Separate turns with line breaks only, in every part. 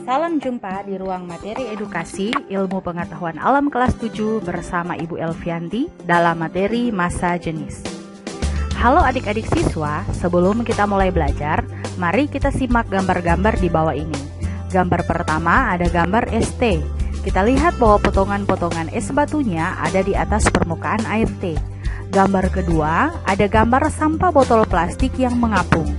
Salam jumpa di ruang materi edukasi ilmu pengetahuan alam kelas 7 bersama Ibu Elvianti dalam materi massa jenis. Halo adik-adik siswa, sebelum kita mulai belajar, mari kita simak gambar-gambar di bawah ini. Gambar pertama ada gambar es teh. Kita lihat bahwa potongan-potongan es batunya ada di atas permukaan air teh. Gambar kedua ada gambar sampah botol plastik yang mengapung.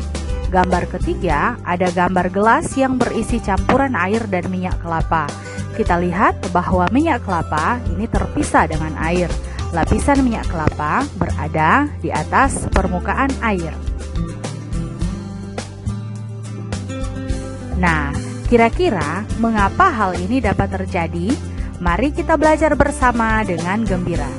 Gambar ketiga, ada gambar gelas yang berisi campuran air dan minyak kelapa. Kita lihat bahwa minyak kelapa ini terpisah dengan air. Lapisan minyak kelapa berada di atas permukaan air. Nah, kira-kira mengapa hal ini dapat terjadi? Mari kita belajar bersama dengan gembira.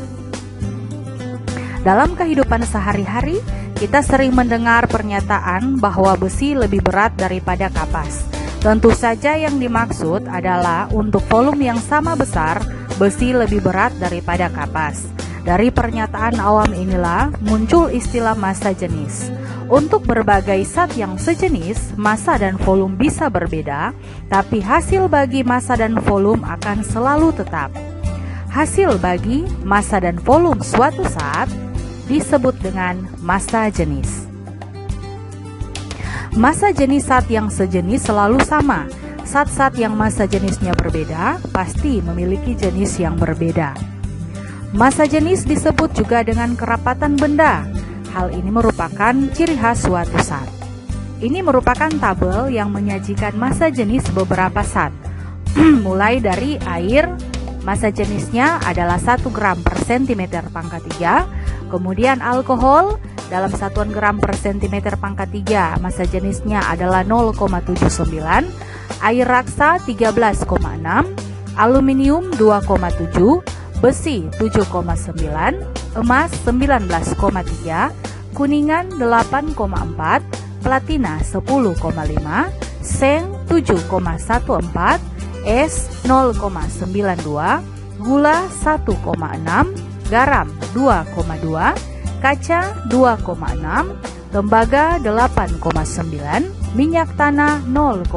Dalam kehidupan sehari-hari, kita sering mendengar pernyataan bahwa besi lebih berat daripada kapas. Tentu saja yang dimaksud adalah untuk volume yang sama besar, besi lebih berat daripada kapas. Dari pernyataan awam inilah muncul istilah massa jenis. Untuk berbagai zat yang sejenis, massa dan volume bisa berbeda, tapi hasil bagi massa dan volume akan selalu tetap. Hasil bagi massa dan volume suatu zat disebut dengan massa jenis. Massa jenis zat yang sejenis selalu sama. Zat-zat yang massa jenisnya berbeda pasti memiliki jenis yang berbeda. Massa jenis disebut juga dengan kerapatan benda. Hal ini merupakan ciri khas suatu zat. Ini merupakan tabel yang menyajikan massa jenis beberapa zat. Mulai dari air, massa jenisnya adalah 1 gram per cm pangkat 3. Kemudian alkohol dalam satuan gram per cm pangkat 3, massa jenisnya adalah 0,79, air raksa 13,6, aluminium 2,7, besi 7,9, emas 19,3, kuningan 8,4, platina 10,5, seng 7,14, es 0,92, gula 1,6, garam 2,2, kaca 2,6, tembaga 8,9, minyak tanah 0,8,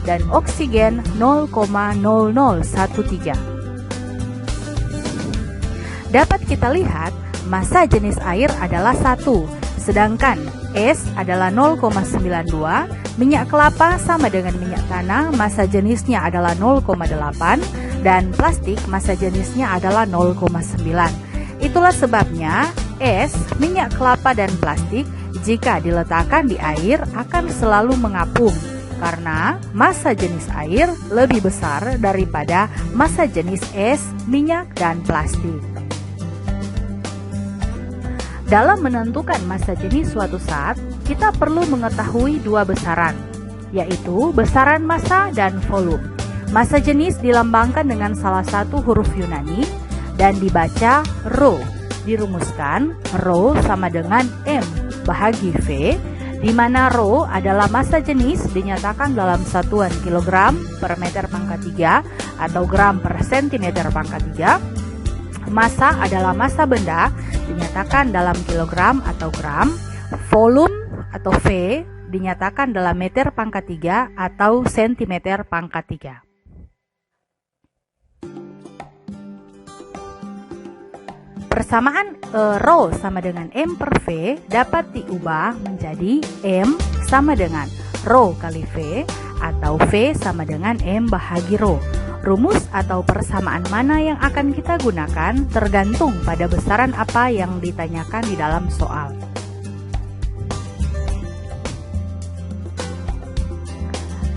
dan oksigen 0,0013. Dapat kita lihat, massa jenis air adalah 1, sedangkan es adalah 0,92, minyak kelapa sama dengan minyak tanah, massa jenisnya adalah 0,8, dan plastik massa jenisnya adalah 0,9. Itulah sebabnya es, minyak kelapa, dan plastik jika diletakkan di air akan selalu mengapung karena massa jenis air lebih besar daripada massa jenis es, minyak, dan plastik. Dalam menentukan massa jenis suatu zat, kita perlu mengetahui dua besaran, yaitu besaran massa dan volume. Massa jenis dilambangkan dengan salah satu huruf Yunani dan dibaca Rho. Dirumuskan, Rho sama dengan M bahagi V, di mana Rho adalah massa jenis dinyatakan dalam satuan kilogram per meter pangkat 3 atau gram per sentimeter pangkat 3. Massa adalah massa benda dinyatakan dalam kilogram atau gram. Volume atau V dinyatakan dalam meter pangkat 3 atau sentimeter pangkat 3. Persamaan Rho sama dengan M per V dapat diubah menjadi M sama dengan Rho kali V atau V sama dengan M bahagi Rho. Rumus atau persamaan mana yang akan kita gunakan tergantung pada besaran apa yang ditanyakan di dalam soal.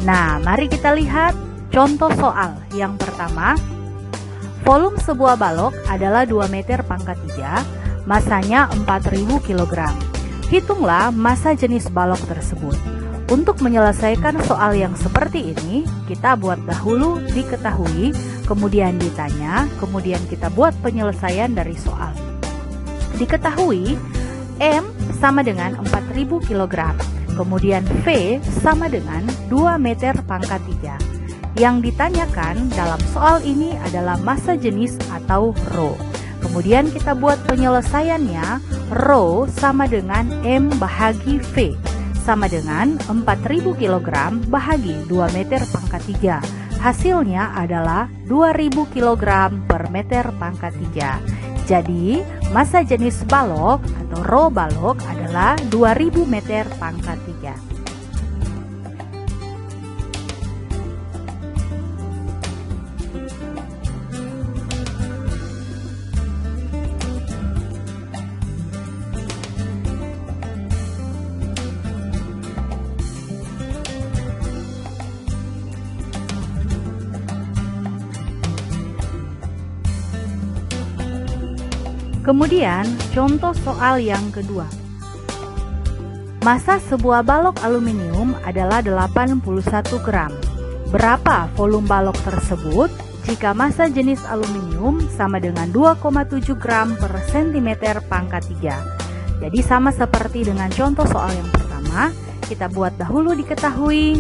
Nah, mari kita lihat contoh soal. Yang pertama, volume sebuah balok adalah 2 meter pangkat 3, massanya 4000 kg. Hitunglah massa jenis balok tersebut. Untuk menyelesaikan soal yang seperti ini, kita buat dahulu diketahui, kemudian ditanya, kemudian kita buat penyelesaian dari soal. Diketahui, M sama dengan 4000 kg, kemudian V sama dengan 2 meter pangkat 3. Yang ditanyakan dalam soal ini adalah massa jenis atau Rho. Kemudian kita buat penyelesaiannya, Rho sama dengan M bahagi V. sama dengan 4.000 kg bahagi 2 meter pangkat 3. Hasilnya adalah 2.000 kg per meter pangkat 3. Jadi, massa jenis balok atau raw balok adalah 2.000 meter pangkat 3. Kemudian, contoh soal yang kedua. Massa sebuah balok aluminium adalah 81 gram. Berapa volume balok tersebut jika massa jenis aluminium sama dengan 2,7 gram per cm pangkat 3? Jadi sama seperti dengan contoh soal yang pertama, kita buat dahulu diketahui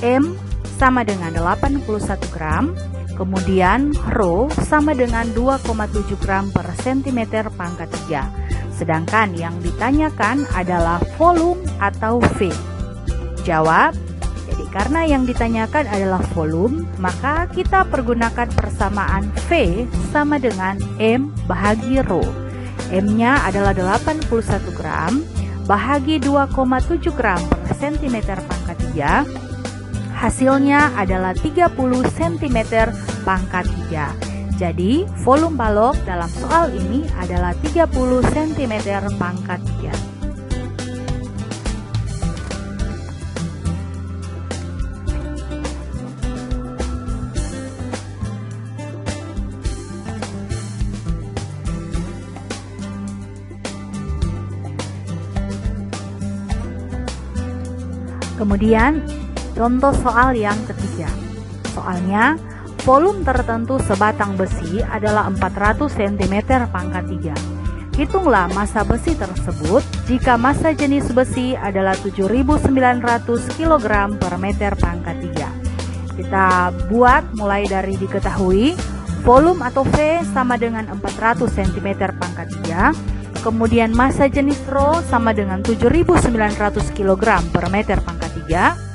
M sama dengan 81 gram. Kemudian rho sama dengan 2,7 gram per cm pangkat 3. Sedangkan yang ditanyakan adalah volume atau V. Jawab, jadi karena yang ditanyakan adalah volume, maka kita pergunakan persamaan V sama dengan M bahagi rho. M-nya adalah 81 gram bahagi 2,7 gram per cm pangkat 3. Hasilnya adalah 30 cm pangkat 3. Jadi, volume balok dalam soal ini adalah 30 cm pangkat 3. Kemudian, contoh soal yang ketiga. Soalnya, volume tertentu sebatang besi adalah 400 cm pangkat 3. Hitunglah massa besi tersebut jika massa jenis besi adalah 7.900 kg per meter pangkat 3. Kita buat mulai dari diketahui volume atau V sama dengan 400 cm pangkat 3. Kemudian massa jenis rho sama dengan 7.900 kg per meter pangkat 3.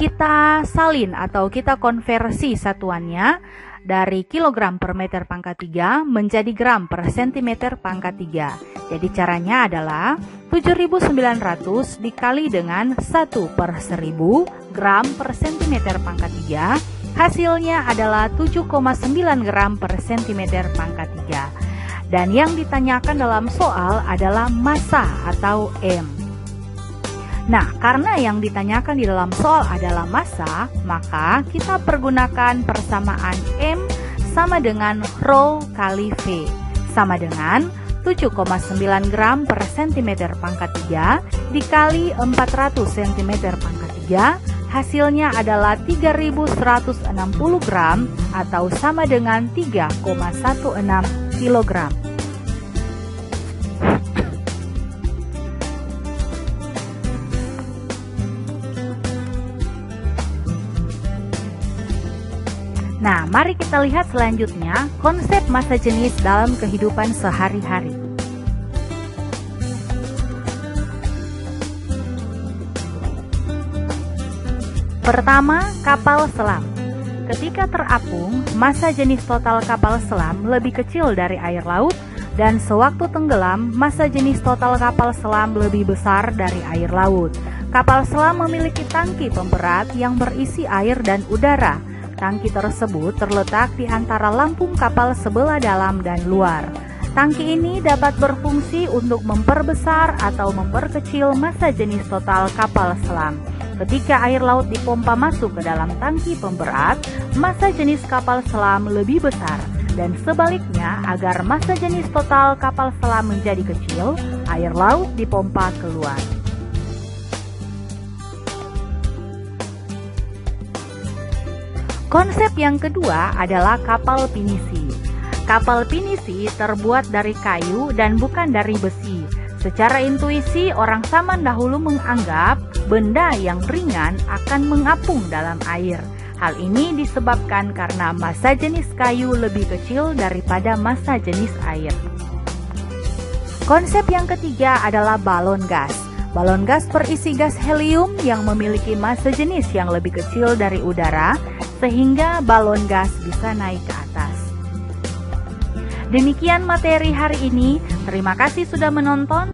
Kita salin atau kita konversi satuannya dari kilogram per meter pangkat 3 menjadi gram per centimeter pangkat 3. Jadi caranya adalah 7.900 dikali dengan 1 per 1000 gram per centimeter pangkat 3. Hasilnya adalah 7,9 gram per centimeter pangkat 3. Dan yang ditanyakan dalam soal adalah massa atau M. Nah, karena yang ditanyakan di dalam soal adalah massa, maka kita pergunakan persamaan M sama dengan rho kali V, sama dengan 7,9 gram per centimeter pangkat 3 dikali 400 cm pangkat 3, hasilnya adalah 3.160 gram atau sama dengan 3,16 kilogram. Nah, mari kita lihat selanjutnya konsep massa jenis dalam kehidupan sehari-hari. Pertama, kapal selam. Ketika terapung, massa jenis total kapal selam lebih kecil dari air laut, dan sewaktu tenggelam, massa jenis total kapal selam lebih besar dari air laut. Kapal selam memiliki tangki pemberat yang berisi air dan udara. Tangki tersebut terletak di antara lambung kapal sebelah dalam dan luar. Tangki ini dapat berfungsi untuk memperbesar atau memperkecil massa jenis total kapal selam. Ketika air laut dipompa masuk ke dalam tangki pemberat, massa jenis kapal selam lebih besar. Dan sebaliknya, agar massa jenis total kapal selam menjadi kecil, air laut dipompa keluar. Konsep yang kedua adalah kapal pinisi. Kapal pinisi terbuat dari kayu dan bukan dari besi. Secara intuisi, orang zaman dahulu menganggap benda yang ringan akan mengapung dalam air. Hal ini disebabkan karena massa jenis kayu lebih kecil daripada massa jenis air. Konsep yang ketiga adalah balon gas. Balon gas berisi gas helium yang memiliki massa jenis yang lebih kecil dari udara, sehingga balon gas bisa naik ke atas. Demikian materi hari ini. Terima kasih sudah menonton.